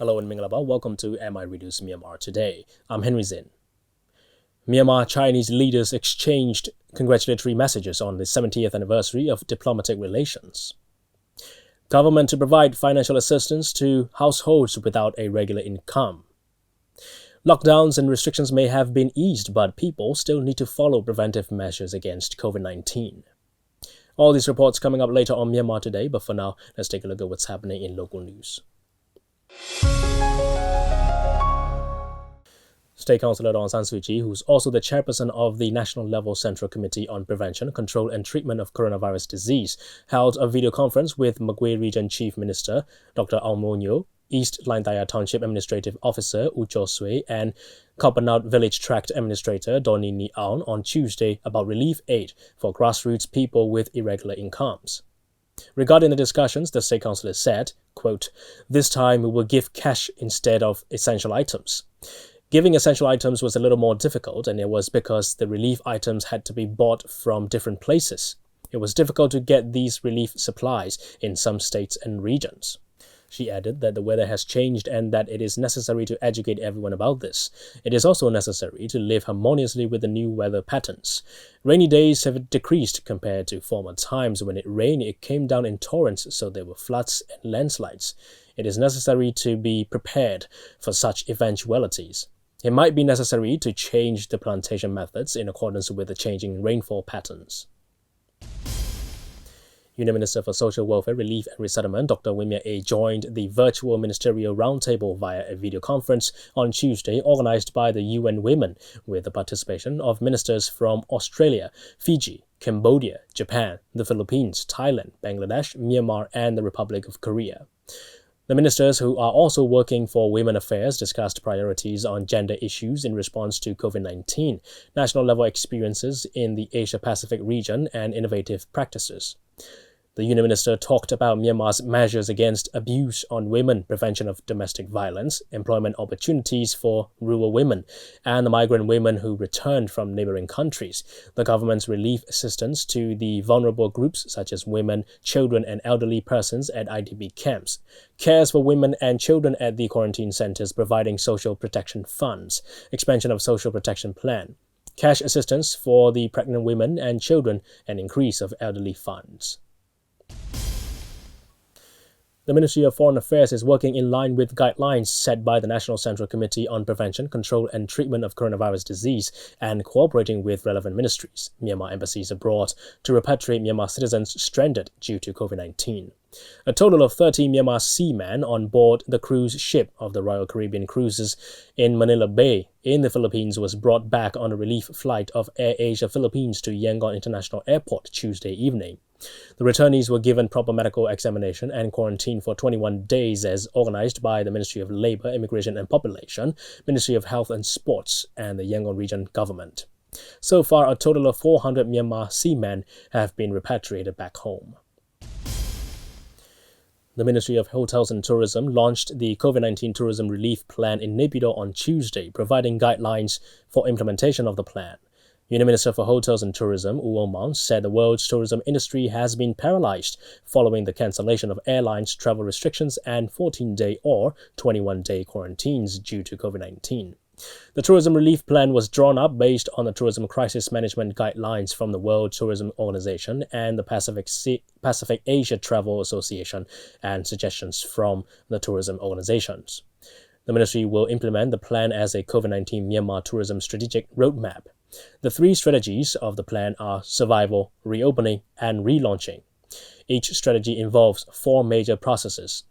Hello and Mingalaba, welcome to MI Reduce Myanmar Today. I'm Henry Zin. Myanmar Chinese leaders exchanged congratulatory messages on the 70th anniversary of diplomatic relations. Government to provide financial assistance to households without a regular income. Lockdowns and restrictions may have been eased, but people still need to follow preventive measures against COVID-19. All these reports coming up later on Myanmar Today, but for now, let's take a look at what's happening in local news. State Councillor Dawn San Suu Kyi, who's also the chairperson of the National Level Central Committee on Prevention, Control and Treatment of Coronavirus Disease, held a video conference with Magwe Region Chief Minister Dr. Aung Mo Nyo, East Laintaya Township Administrative Officer U Cho Sui, and Kopanut Village Tract Administrator Doni Ni Aung on Tuesday about relief aid for grassroots people with irregular incomes. Regarding the discussions, the State Councillor said, quote, "This time we will give cash instead of essential items. Giving essential items was a little more difficult, and it was because the relief items had to be bought from different places. It was difficult to get these relief supplies in some states and regions." She added that the weather has changed and that it is necessary to educate everyone about this. It is also necessary to live harmoniously with the new weather patterns. Rainy days have decreased compared to former times. When it rained, it came down in torrents, so there were floods and landslides. It is necessary to be prepared for such eventualities. It might be necessary to change the plantation methods in accordance with the changing rainfall patterns. Union Minister for Social Welfare, Relief and Resettlement, Dr. Wimia A, joined the virtual ministerial roundtable via a video conference on Tuesday organised by the UN Women, with the participation of ministers from Australia, Fiji, Cambodia, Japan, the Philippines, Thailand, Bangladesh, Myanmar and the Republic of Korea. The ministers, who are also working for Women Affairs, discussed priorities on gender issues in response to COVID-19, national level experiences in the Asia-Pacific region and innovative practices. The Union Minister talked about Myanmar's measures against abuse on women, prevention of domestic violence, employment opportunities for rural women, and the migrant women who returned from neighboring countries, the government's relief assistance to the vulnerable groups such as women, children and elderly persons at IDP camps, cares for women and children at the quarantine centers providing social protection funds, expansion of social protection plan, cash assistance for the pregnant women and children, and increase of elderly funds. The Ministry of Foreign Affairs is working in line with guidelines set by the National Central Committee on Prevention, Control and Treatment of Coronavirus Disease and cooperating with relevant ministries, Myanmar embassies abroad, to repatriate Myanmar citizens stranded due to COVID-19. A total of 30 Myanmar seamen on board the cruise ship of the Royal Caribbean Cruises in Manila Bay in the Philippines was brought back on a relief flight of Air Asia Philippines to Yangon International Airport Tuesday evening. The returnees were given proper medical examination and quarantined for 21 days as organised by the Ministry of Labour, Immigration and Population, Ministry of Health and Sports and the Yangon Region Government. So far, a total of 400 Myanmar seamen have been repatriated back home. The Ministry of Hotels and Tourism launched the COVID-19 Tourism Relief Plan in Naypyidaw on Tuesday, providing guidelines for implementation of the plan. Union Minister for Hotels and Tourism, U Omang, said the world's tourism industry has been paralyzed following the cancellation of airlines' travel restrictions and 14-day or 21-day quarantines due to COVID-19. The Tourism Relief Plan was drawn up based on the Tourism Crisis Management Guidelines from the World Tourism Organization and the Pacific Asia Travel Association and suggestions from the tourism organizations. The ministry will implement the plan as a COVID-19 Myanmar tourism strategic roadmap. The three strategies of the plan are survival, reopening, and relaunching. Each strategy involves 4 major processes.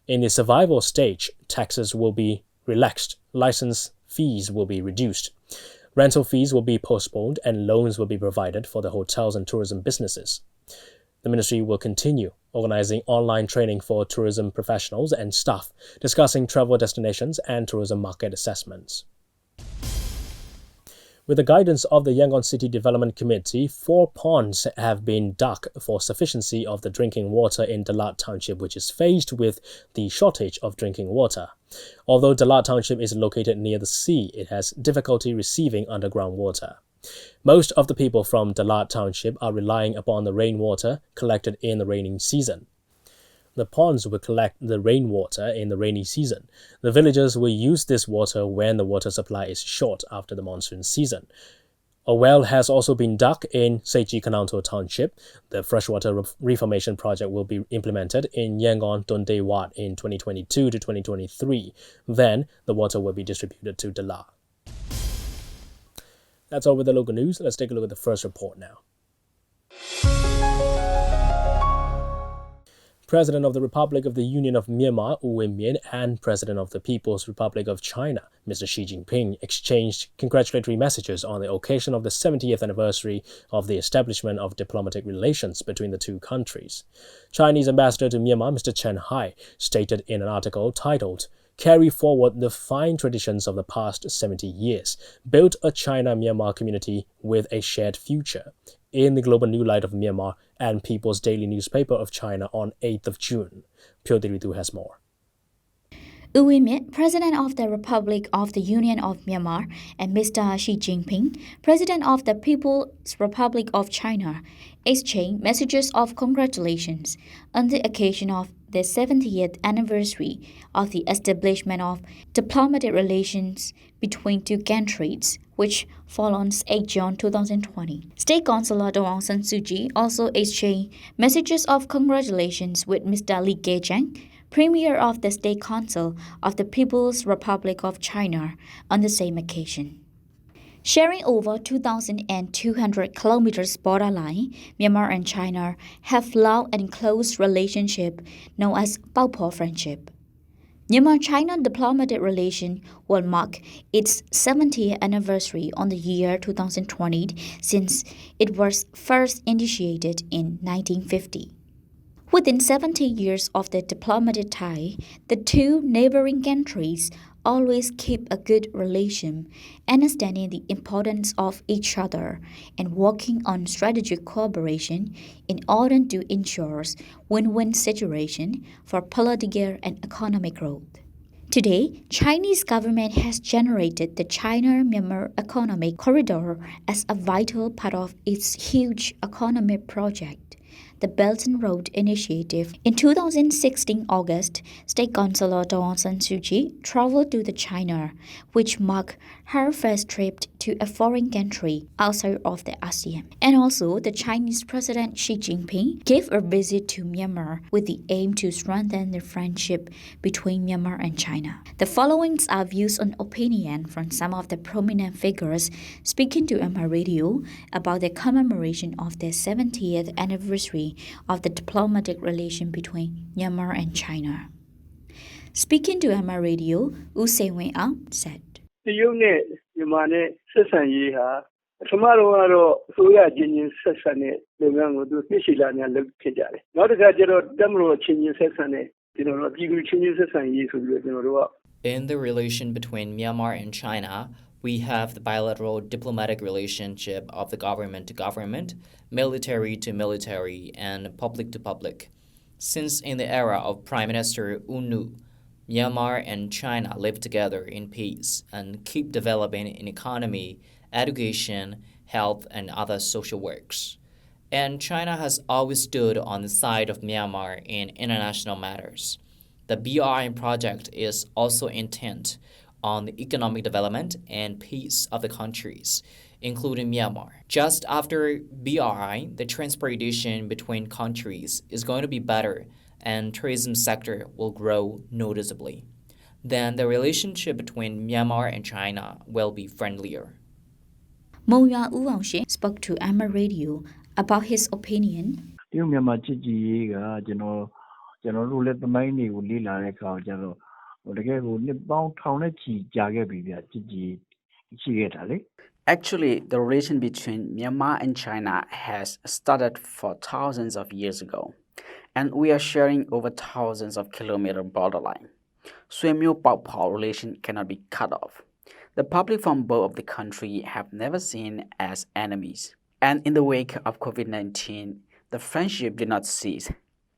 In the survival stage, taxes will be relaxed, license fees will be reduced, rental fees will be postponed, and loans will be provided for the hotels and tourism businesses. The ministry will continue organizing online training for tourism professionals and staff, discussing travel destinations and tourism market assessments. With the guidance of the Yangon City Development Committee, 4 ponds have been dug for sufficiency of the drinking water in Dalat Township, which is faced with the shortage of drinking water. Although Dalat Township is located near the sea, it has difficulty receiving underground water. Most of the people from Dalat Township are relying upon the rainwater collected in the rainy season. The ponds will collect the rainwater in the rainy season. The villagers will use this water when the water supply is short after the monsoon season. A well has also been dug in Seiji Kananto Township. The freshwater reformation project will be implemented in Yangon Donde Wat in 2022 to 2023. Then, the water will be distributed to Dala. That's all with the local news. Let's take a look at the first report now. President of the Republic of the Union of Myanmar, Wu Win-myint, and President of the People's Republic of China, Mr. Xi Jinping, exchanged congratulatory messages on the occasion of the 70th anniversary of the establishment of diplomatic relations between the two countries. Chinese ambassador to Myanmar, Mr. Chen Hai, stated in an article titled, "Carry forward the fine traditions of the past 70 years, build a China-Myanmar community with a shared future," in the Global New Light of Myanmar and People's Daily Newspaper of China on 8th of June. Pyo Diritu has more. Wu Win-myint, President of the Republic of the Union of Myanmar, and Mr. Xi Jinping, President of the People's Republic of China, exchanged messages of congratulations on the occasion of the 70th anniversary of the establishment of diplomatic relations between two countries, which fall on 8 June 2020. State Councillor Aung San Suu Kyi also exchanged messages of congratulations with Mr. Li Keqiang, Premier of the State Council of the People's Republic of China, on the same occasion. Sharing over 2,200 kilometers borderline, Myanmar and China have long and close relationship known as Baopo friendship. Myanmar-China diplomatic relation will mark its 70th anniversary on the year 2020 since it was first initiated in 1950. Within 70 years of the diplomatic tie, the two neighboring countries always keep a good relation, understanding the importance of each other and working on strategic cooperation in order to ensure win-win situation for political and economic growth. Today, Chinese government has generated the China-Myanmar Economic Corridor as a vital part of its huge economic project, the Belt and Road Initiative. In 2016 August, State Councillor Aung San Suu Kyi traveled to China, which marked her first trip to a foreign country outside of the ASEAN. And also, the Chinese President Xi Jinping gave a visit to Myanmar with the aim to strengthen the friendship between Myanmar and China. The following are views and opinion from some of the prominent figures speaking to Myanmar Radio about the commemoration of the 70th anniversary of the diplomatic relation between Myanmar and China. Speaking to Myanmar Radio, Wu Win-myint said, တရုတ်နဲ့မြန်မာနဲ့ဆက်ဆံရေးဟာပထမတော့ကတော့အစိုးရချင်းချင်းဆက်ဆံတဲ့လုပ်ငန်းကိုသူသိရှိလာများလုပ်ဖြစ်ကြတယ်။နောက်တစ်ခါကျတော့တပ်မတော်ချင်းချင်းဆက်ဆံတဲ့ကျွန်တော်တို့ပြည်သူချင်းချင်းဆက်ဆံရေးဆိုပြီးတော့ကျွန်တော်တို့က In the relation between Myanmar and China, we have the bilateral diplomatic relationship of the government to government, military to military, and public to public. Since in the era of Prime Minister U Nu, Myanmar and China live together in peace and keep developing in economy, education, health, and other social works. And China has always stood on the side of Myanmar in international matters. The BRI project is also intent on the economic development and peace of the countries, including Myanmar. Just after BRI, the transportation between countries is going to be better and tourism sector will grow noticeably. Then the relationship between Myanmar and China will be friendlier. Moya Uwangshe spoke to Myanmar Radio about his opinion. တရုတ်မြန်မာချစ်ကြည်ရေးကကျွန်တော်တို့လည်းသမိုင်းတွေကိုလေ့လာတဲ့အခါကျတော့တကယ်ကိုနှစ်ပေါင်းထောင်နဲ့ချီကြာခဲ့ပြီဗျချစ်ကြည်ရှိခဲ့တာလေ Actually, the relation between Myanmar and China has started for thousands of years ago, and we are sharing over thousands of kilometers borderline. Swemyo Paupao relation cannot be cut off. The public from both of the country have never seen as enemies. And in the wake of COVID-19, the friendship did not cease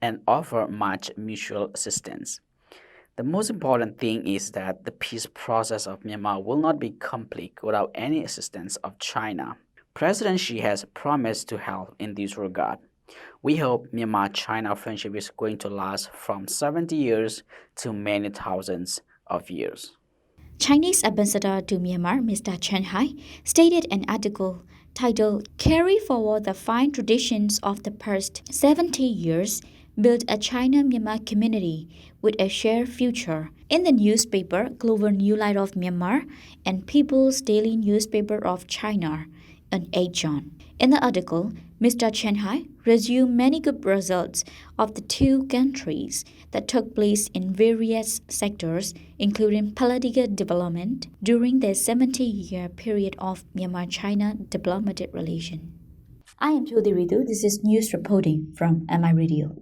and offer much mutual assistance. The most important thing is that the peace process of Myanmar will not be complete without any assistance of China. President Xi has promised to help in this regard. We hope Myanmar-China friendship is going to last from 70 years to many thousands of years. Chinese ambassador to Myanmar, Mr. Chen Hai, stated an article titled Carry Forward the Fine Traditions of the Past 70 Years, Build a China-Myanmar Community with a Shared Future in the newspaper Global New Light of Myanmar and People's Daily Newspaper of China on 8 June. In the article, Mr. Chen Hai resumed many good results of the two countries that took place in various sectors, including political development, during the 70-year period of Myanmar-China diplomatic relation. I am Jyoti Ritu. This is news reporting from MI Radio.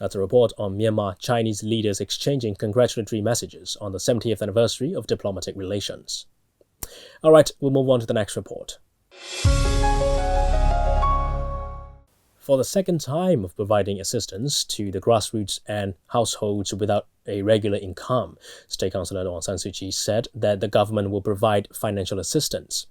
That's a report on Myanmar-Chinese leaders exchanging congratulatory messages on the 70th anniversary of diplomatic relations. All right, we'll move on to the next report. For the second time of providing assistance to the grassroots and households without a regular income, State Councillor Aung San Suu Kyi said that the government will provide financial assistance.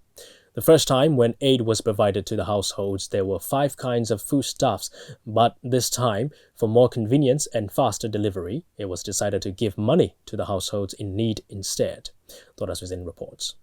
The first time when aid was provided to the households, there were 5 kinds of foodstuffs, but this time, for more convenience and faster delivery, it was decided to give money to the households in need instead. Doras Within reports.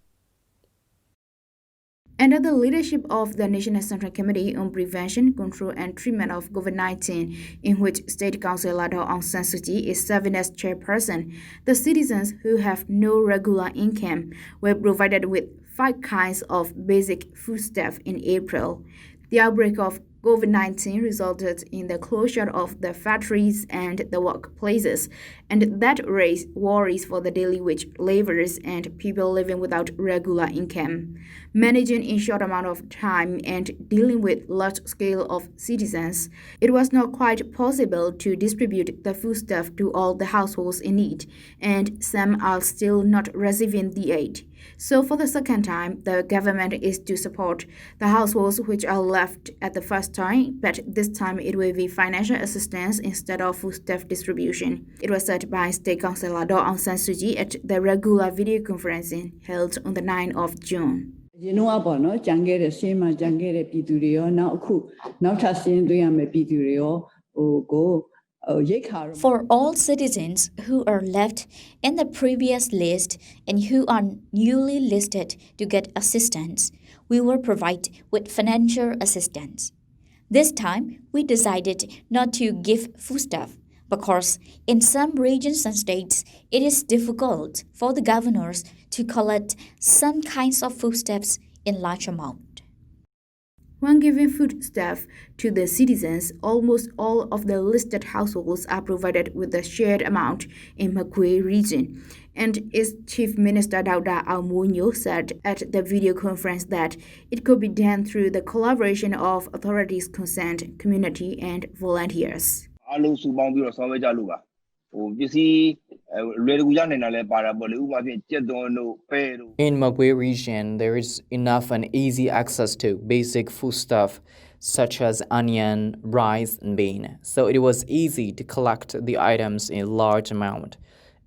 Under the leadership of the National Central Committee on Prevention, Control and Treatment of COVID-19, in which State Councillor Aung San Suu Kyi is serving as chairperson, the citizens who have no regular income were provided with 5 kinds of basic foodstuff in April. The outbreak of COVID-19 resulted in the closure of the factories and the workplaces, and that raised worries for the daily wage laborers and people living without regular income. Managing in short amount of time and dealing with large scale of citizens, it was not quite possible to distribute the foodstuff to all the households in need, and some are still not receiving the aid. So for the second time, the government is to support the households which are left at the first time, but this time it will be financial assistance instead of foodstuff distribution. It was said by State Councillor Aung San Suu Kyi at the regular video conferencing held on the 9th of June. For all citizens who are left in the previous list and who are newly listed to get assistance, we will provide with financial assistance. This time, we decided not to give foodstuff because in some regions and states, it is difficult for the governors to collect some kinds of foodstuffs in large amount. When giving foodstuff to the citizens, almost all of the listed households are provided with a shared amount in Makwe region. And its Chief Minister Dauda Almunyo said at the video conference that it could be done through the collaboration of authorities concerned, community and volunteers. In Magwe region, there is enough and easy access to basic foodstuff such as onion, rice, and bean, so it was easy to collect the items in large amount.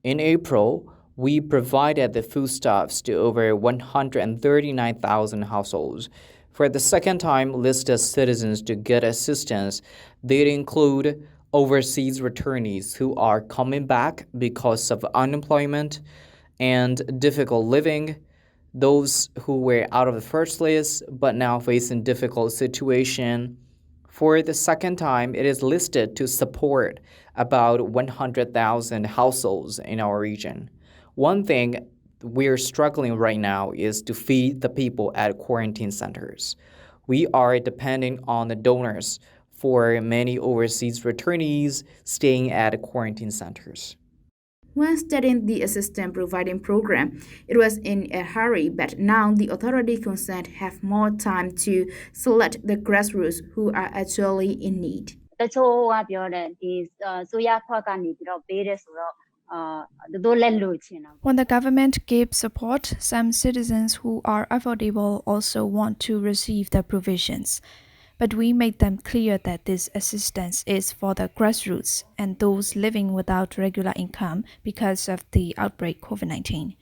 In April, we provided the foodstuffs to over 139,000 households. For the second time, listed citizens to get assistance, they include overseas returnees who are coming back because of unemployment and difficult living, those who were out of the first list but now facing difficult situation. For the second time, it is listed to support about 100,000 households in our region. One thing we're struggling right now is to feed the people at quarantine centers. We are depending on the donors for many overseas returnees staying at quarantine centers. When studying the assistance providing program, it was in a hurry, but now the authority concerned have more time to select the grassroots who are actually in need. When the government gives support, some citizens who are affordable also want to receive the provisions. But we make them clear that this assistance is for the grassroots and those living without regular income because of the outbreak COVID-19.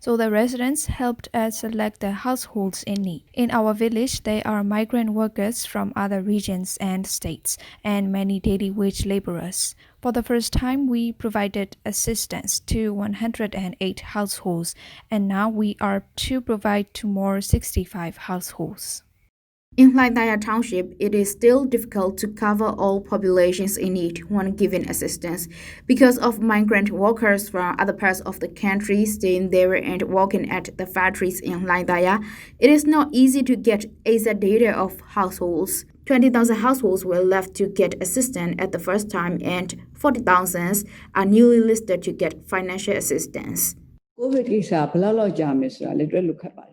So the residents helped us select the households in need. In our village, there are migrant workers from other regions and states, and many daily wage laborers. For the first time, we provided assistance to 108 households, and now we are to provide to more 65 households. In Laidaya Township, it is still difficult to cover all populations in need when giving assistance because of migrant workers from other parts of the country staying there and working at the factories in Laidaya. It is not easy to get exact data of households. 20,000 households were left to get assistance at the first time, and 40,000 are newly listed to get financial assistance.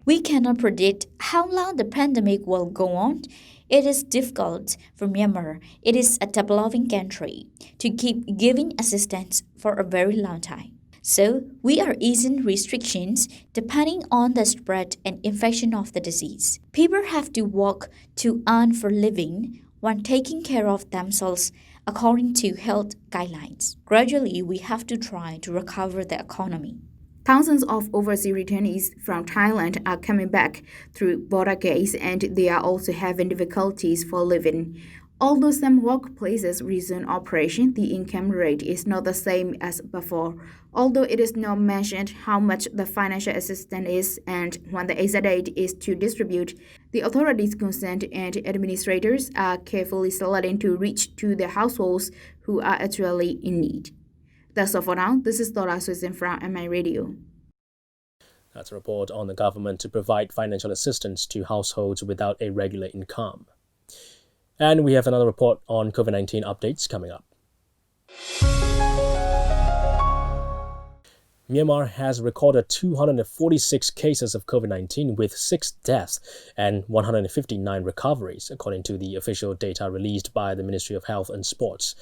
We cannot predict how long the pandemic will go on. It is difficult for Myanmar. It is a developing country to keep giving assistance for a very long time. So, we are easing restrictions depending on the spread and infection of the disease. People have to work to earn for living when taking care of themselves according to health guidelines. Gradually, we have to try to recover the economy. Thousands of overseas returnees from Thailand are coming back through border gates, and they are also having difficulties for living. Although some workplaces resume operation, the income rate is not the same as before. Although it is not mentioned how much the financial assistance is and when the exact date is to distribute, the authorities concerned and administrators are carefully selecting to reach to the households who are actually in need. That's all for now. This is Dora Susan from MI Radio. That's a report on the government to provide financial assistance to households without a regular income. And we have another report on COVID-19 updates coming up. Myanmar has recorded 246 cases of COVID-19 with 6 deaths and 159 recoveries, according to the official data released by the Ministry of Health and Sports.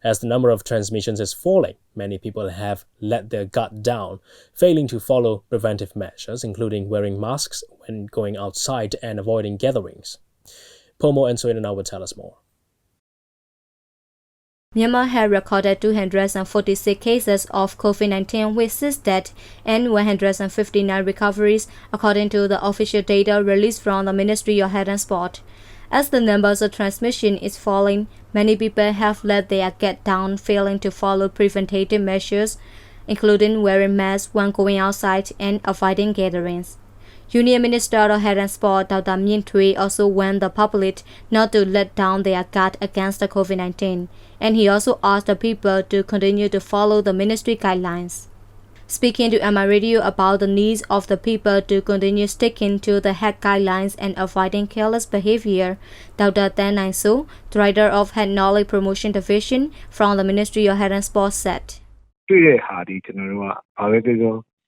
As the number of transmissions is falling, many people have let their guard down, failing to follow preventive measures, including wearing masks when going outside and avoiding gatherings. Pomo and Soyana will tell us more. Myanmar had recorded 246 cases of COVID-19 with 6 deaths and 159 recoveries, according to the official data released from the Ministry of Health and Sport. As the numbers of transmission is falling, many people have let their guard down, failing to follow preventative measures, including wearing masks when going outside and avoiding gatherings. Union Minister of Health and Sport Dr. Myanmar Today also warned the public not to let down their guard against the COVID-19, and he also asked the people to continue to follow the ministry guidelines. Speaking to MI Radio about the needs of the people to continue sticking to the health guidelines and avoiding careless behavior, Dr. Tan Nai So, Director of Health Knowledge Promotion Division from the Ministry of Health and Sports, said.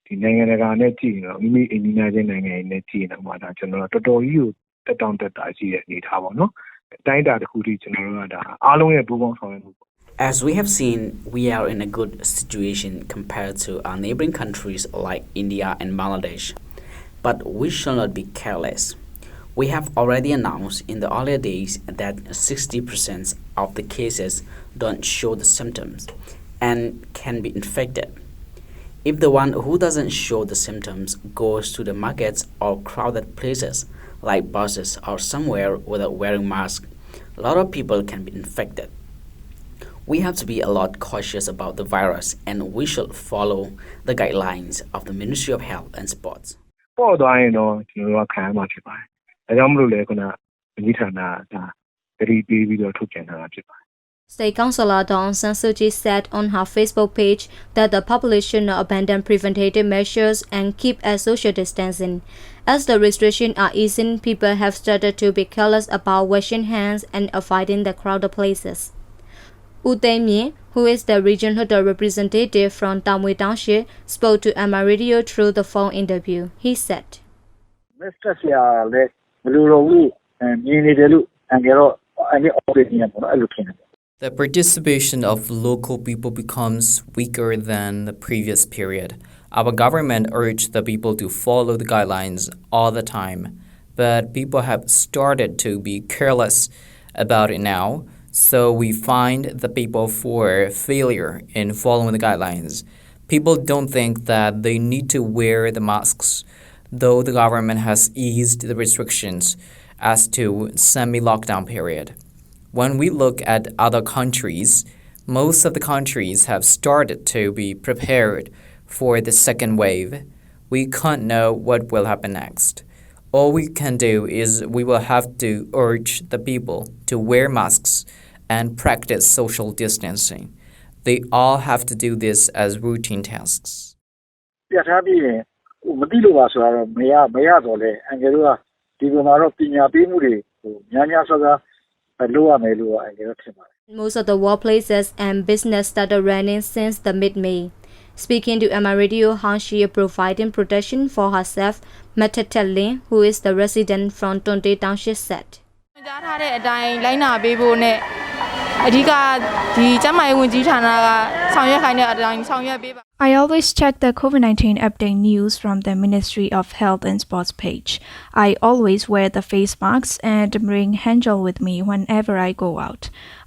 ဒီနိုင်ငံတကာနဲ့ကြည့်ရင်တော့မိမိအိမ်နီးနားချင်းနိုင်ငံတွေနဲ့ကြည့်ရင်တော့ဒါကျွန်တော်တို့တော်တော်ကြီးကိုတက်တောင့်တက်တာရှိတဲ့အနေထားပေါ့နော်အတိုင်းအတာတစ်ခုထိကျွန်တော်တို့ကဒါအားလုံးရဲ့ပူးပေါင်းဆောင်ရွက်မှု As we have seen, we are in a good situation compared to our neighboring countries like India and Bangladesh. But we shall not be careless. We have already announced in the earlier days that 60% of the cases don't show the symptoms and can be infected. If the one who doesn't show the symptoms goes to the markets or crowded places like buses or somewhere without wearing masks, a lot of people can be infected. We have to be a lot cautious about the virus, and we should follow the guidelines of the Ministry of Health and Sports. ပေါ်သွားရင်တော့ကျွန်တော်တို့ကခံရမှာဖြစ်ပါတယ်။ဒါကြောင့်မလို့လေခုနဝန်ကြီးဌာနကဒါတတိပေးပြီးတော့ထုတ်ပြန်ထားတာဖြစ်ပါတယ် State Councillor Dawn San Suu Kyi said on her Facebook page that the public should not abandon preventative measures and keep a social distancing. As the restrictions are easing, people have started to be careless about washing hands and avoiding the crowded places. U Tae Myin, who is the regional representative from Tamwe Township, spoke to MI Radio through the phone interview. He said, Mr. ဆရာလည်းဘယ်လိုတော့ဘူးမြင်နေတယ်လို့အကြတော့အဲ့ဒီ opinion ပေါ့အဲ့လိုထင်တယ် The participation of local people becomes weaker than the previous period. Our government urged the people to follow the guidelines all the time, but people have started to be careless about it now, so we find the people for failure in following the guidelines. People don't think that they need to wear the masks, though the government has eased the restrictions as to semi-lockdown period. When we look at other countries, most of the countries have started to be prepared for the second wave. We can't know what will happen next. All we can do is we will have to urge the people to wear masks and practice social distancing. They all have to do this as routine tasks. ပြတ်ထားပြီးရင်မသိလို့ပါဆိုတော့မရတော့လေအငယ်တို့ကဒီပုံမှာတော့ပညာပေးမှုတွေများများစွာလုပ်ရမယ်လို့အငယ်တို့ထင်ပါတယ် Most of the workplaces and business started running since the mid-May. Speaking to Myanmar Radio, Han Shi is providing protection for herself, Matatta Lin, who is the resident from Tonte Township, said. ကြားထားတဲ့အတိုင်းလိုက်နာပေးဖို့နဲ့အဓိကဒီကျန်းမာရေးဝန်ကြီးဌာနကဆောင်ရွက်ခိုင်းတဲ့အတိုင်းဆောင်ရွက်ပေးပါ I always check the COVID-19 update news from the Ministry of Health and Sports page. I always wear the face masks and bring hand gel with me whenever I go out.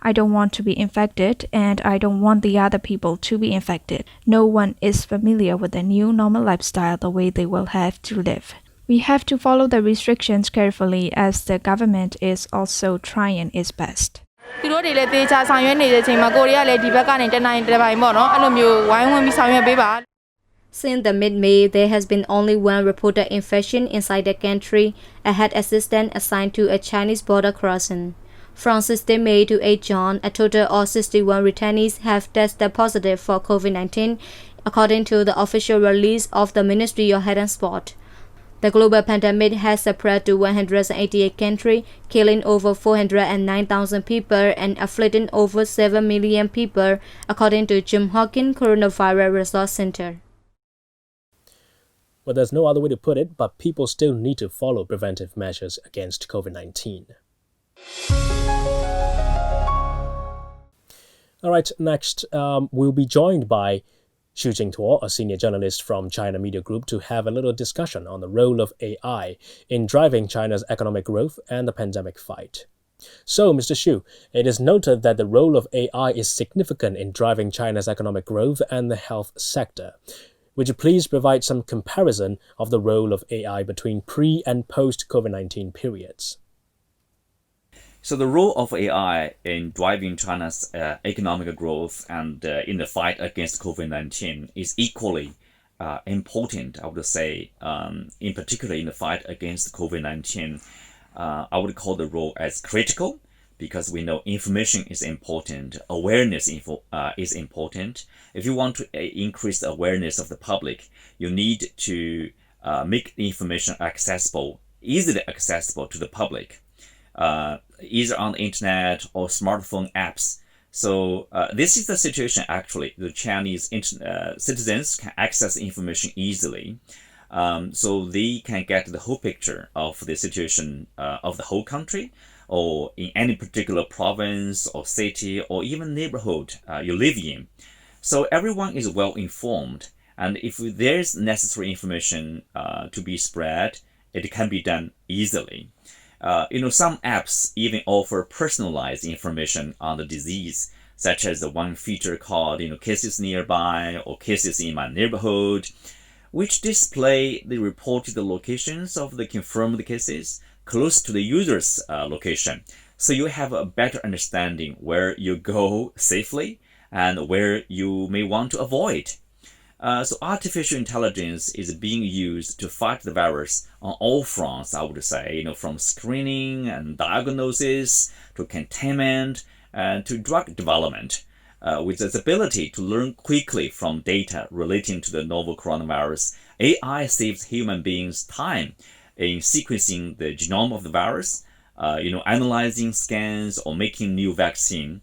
I don't want to be infected and I don't want the other people to be infected. No one is familiar with the new normal lifestyle the way they will have to live. We have to follow the restrictions carefully as the government is also trying its best. သူတို့တွေလည်းတေချာဆောင်ရွက်နေတဲ့အချိန်မှာကိုရီးယားလည်းဒီဘက်ကနေတနိုင်တစ်ပိုင်းပေါ့နော်အဲ့လိုမျိုးဝိုင်းဝန်းပြီးဆောင်ရွက်ပေးပါ Since the mid-May, there has been only one reported infection inside the country, a health assistant assigned to a Chinese border crossing. From 16 May to 8 June, a total of 61 returnees have tested positive for COVID-19, according to the official release of the Ministry of Health and Sport. The global pandemic has spread to 188 countries, killing over 409,000 people and afflicting over 7 million people, according to Johns Hopkins Coronavirus Resource Center. Well, there's no other way to put it, but people still need to follow preventive measures against COVID-19. All right, next, we'll be joined by Xu Jingtuo, a senior journalist from China Media Group, to have a little discussion on the role of AI in driving China's economic growth and the pandemic fight. So, Mr. Xu, it is noted that the role of AI is significant in driving China's economic growth and the health sector. Would you please provide some comparison of the role of AI between pre- and post-COVID-19 periods? So the role of AI in driving China's economic growth and in the fight against COVID-19 is equally important, I would say, in particular in the fight against COVID-19. I would call the role as critical because we know information is important, awareness is important. If you want to increase the awareness of the public, you need to make the information accessible, easily accessible to the public. Either on the internet or smartphone apps. So this is the situation actually. The Chinese citizens can access information easily. So they can get the whole picture of the situation of the whole country or in any particular province or city or even neighborhood you live in. So everyone is well informed. And if there's necessary information to be spread, it can be done easily. Some apps even offer personalized information on the disease, such as the one feature called, cases nearby or cases in my neighborhood, which display the reported locations of the confirmed cases close to the user's location. So you have a better understanding where you go safely and where you may want to avoid. So artificial intelligence is being used to fight the virus on all fronts, I would say, from screening and diagnosis to containment and to drug development. With its ability to learn quickly from data relating to the novel coronavirus, AI saves human beings time in sequencing the genome of the virus, analyzing scans or making new vaccine.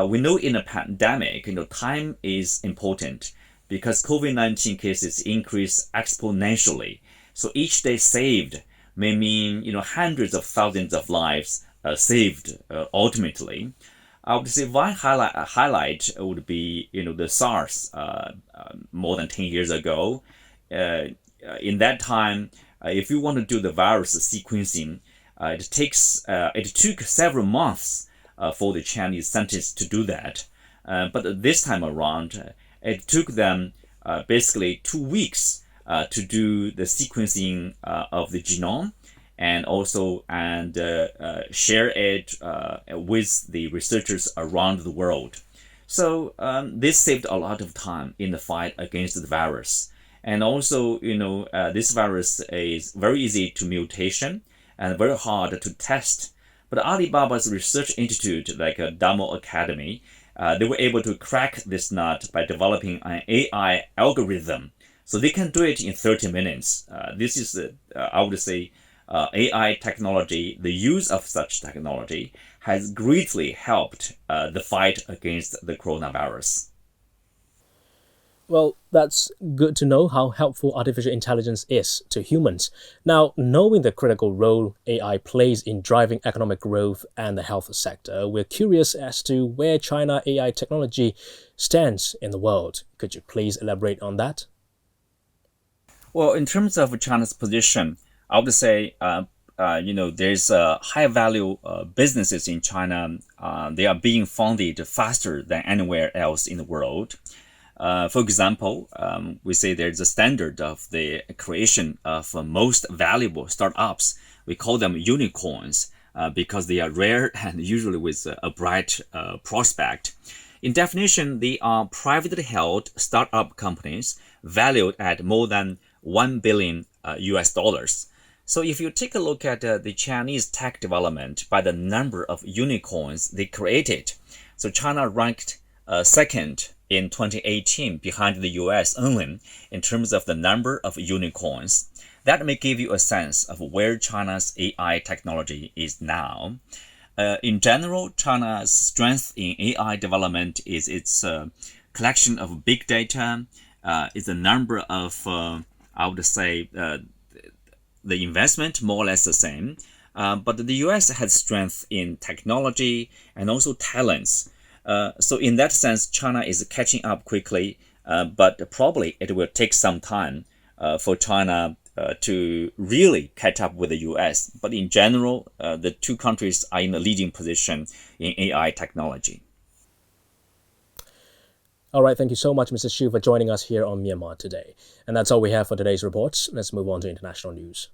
We know in a pandemic, time is important, because COVID-19 cases increase exponentially. So each day saved may mean, hundreds of thousands of lives saved ultimately. I would say one highlight would be, the SARS more than 10 years ago. In that time, if you want to do the virus sequencing, it took several months for the Chinese scientists to do that. But this time around, it took them basically 2 weeks to do the sequencing of the genome, and also share it with the researchers around the world. So this saved a lot of time in the fight against the virus. And also, this virus is very easy to mutation and very hard to test. But Alibaba's research institute, like Damo Academy, they were able to crack this nut by developing an AI algorithm. So they can do it in 30 minutes. This is, I would say, AI technology, the use of such technology has greatly helped the fight against the coronavirus. Well, that's good to know how helpful artificial intelligence is to humans. Now, knowing the critical role AI plays in driving economic growth and the health sector, we're curious as to where China AI technology stands in the world. Could you please elaborate on that? Well, in terms of China's position, I would say, there's high value businesses in China. They are being funded faster than anywhere else in the world. For example, we say there's a standard of the creation of most valuable startups. We call them unicorns because they are rare and usually with a bright prospect. In definition, they are privately held startup companies valued at more than $1 billion US. So if you take a look at the Chinese tech development by the number of unicorns they created, so China ranked second in 2018 behind the US only in terms of the number of unicorns. That may give you a sense of where China's AI technology is now. In general, China's strength in AI development is its collection of big data, is the number of, I would say, the investment more or less the same. But the US has strength in technology and also talents. So in that sense, China is catching up quickly, but probably it will take some time for China to really catch up with the US. But in general, the two countries are in a leading position in AI technology. All right, thank you so much, Mr. Xu, for joining us here on Myanmar Today. And that's all we have for today's reports. Let's move on to international news.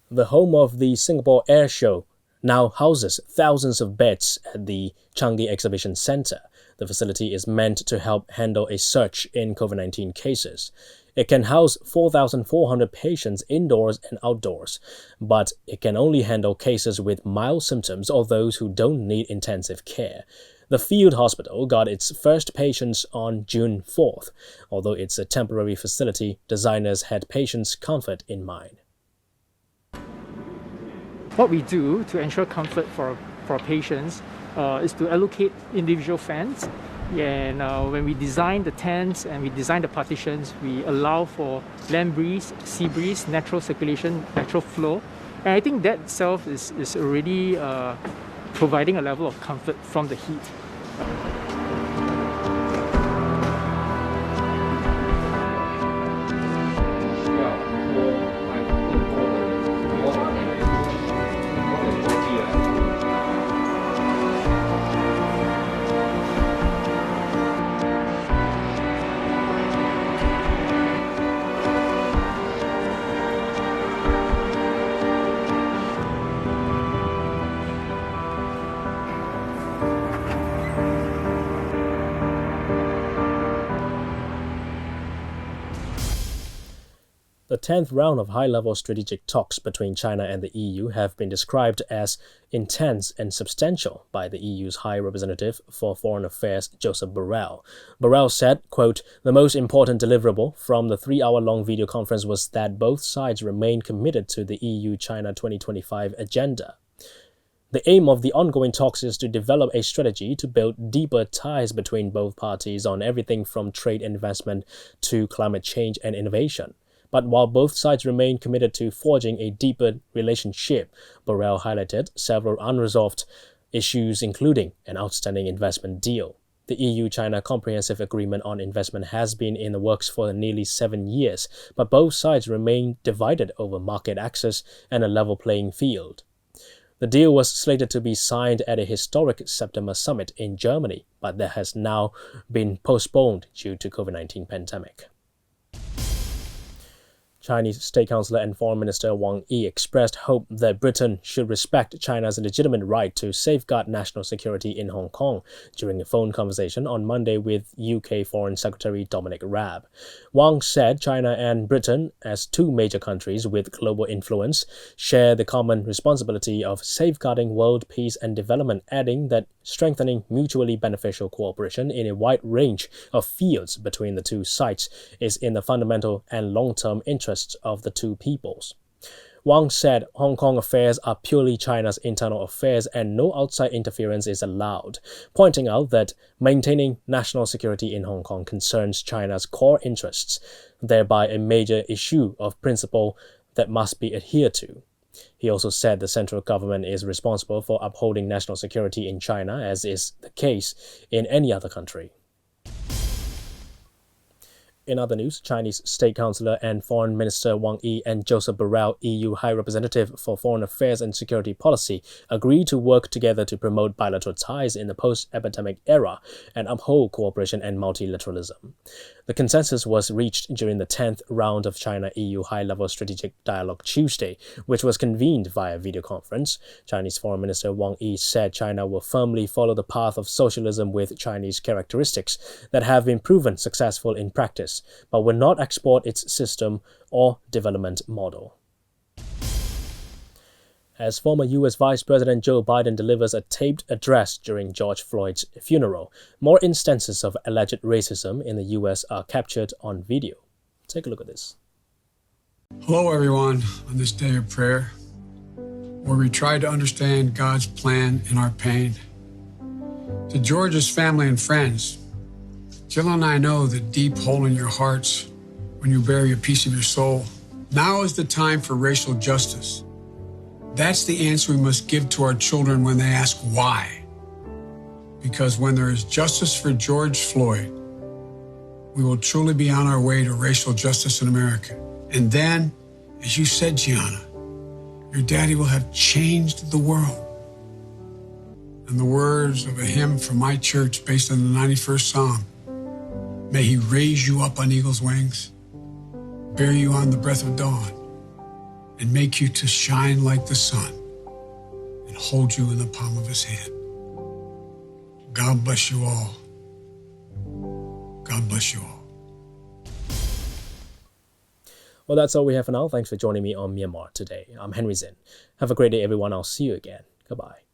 The home of the Singapore Air Show now houses thousands of beds at the Changi Exhibition Center. The facility is meant to help handle a surge in COVID-19 cases. It can house 4,400 patients indoors and outdoors, but it can only handle cases with mild symptoms or those who don't need intensive care. The field hospital got its first patients on June 4th. Although it's a temporary facility, designers had patients' comfort in mind. What we do to ensure comfort for patients is to allocate individual fans. And when we design the tents and we design the partitions, we allow for land breeze, sea breeze, natural circulation, natural flow. And I think that itself is already providing a level of comfort from the heat. The 10th round of high-level strategic talks between China and the EU have been described as intense and substantial by the EU's High Representative for Foreign Affairs, Joseph Borrell. Borrell said, quote, "The most important deliverable from the 3-hour-long video conference was that both sides remain committed to the EU-China 2025 agenda. The aim of the ongoing talks is to develop a strategy to build deeper ties between both parties on everything from trade and investment to climate change and innovation. But while both sides remain committed to forging a deeper relationship, Borrell highlighted several unresolved issues, including an outstanding investment deal. The EU-China Comprehensive Agreement on Investment has been in the works for nearly 7 years, but both sides remain divided over market access and a level playing field. The deal was slated to be signed at a historic September summit in Germany, but that has now been postponed due to COVID-19 pandemic. Chinese State Councillor and Foreign Minister Wang Yi expressed hope that Britain should respect China's legitimate right to safeguard national security in Hong Kong during a phone conversation on Monday with UK Foreign Secretary Dominic Raab. Wang said China and Britain, as two major countries with global influence, share the common responsibility of safeguarding world peace and development, adding that strengthening mutually beneficial cooperation in a wide range of fields between the two sides is in the fundamental and long-term interests of the two peoples. Wang said Hong Kong affairs are purely China's internal affairs and no outside interference is allowed, pointing out that maintaining national security in Hong Kong concerns China's core interests, thereby a major issue of principle that must be adhered to. He also said the central government is responsible for upholding national security in China, as is the case in any other country. In other news, Chinese State Councillor and Foreign Minister Wang Yi and Joseph Borrell, EU High Representative for Foreign Affairs and Security Policy, agreed to work together to promote bilateral ties in the post-epidemic era and uphold cooperation and multilateralism. The consensus was reached during the 10th round of China-EU high-level strategic dialogue Tuesday, which was convened via video conference. Chinese Foreign Minister Wang Yi said China will firmly follow the path of socialism with Chinese characteristics that have been proven successful in practice, but will not export its system or development model. As former U.S. Vice President Joe Biden delivers a taped address during George Floyd's funeral, more instances of alleged racism in the U.S. are captured on video. Take a look at this. Hello, everyone, on this day of prayer, where we try to understand God's plan in our pain. To George's family and friends, Jill and I know the deep hole in your hearts when you bury a piece of your soul. Now is the time for racial justice. That's the answer we must give to our children when they ask why. Because when there is justice for George Floyd, we will truly be on our way to racial justice in America. And then, as you said, Gianna, your daddy will have changed the world. In the words of a hymn from my church based on the 91st Psalm, may he raise you up on eagle's wings, bear you on the breath of dawn, and make you to shine like the sun, and hold you in the palm of his hand. God bless you all. God bless you all. Well, that's all we have for now. Thanks for joining me on Myanmar Today. I'm Henry Zinn. Have a great day, everyone. I'll see you again. Goodbye.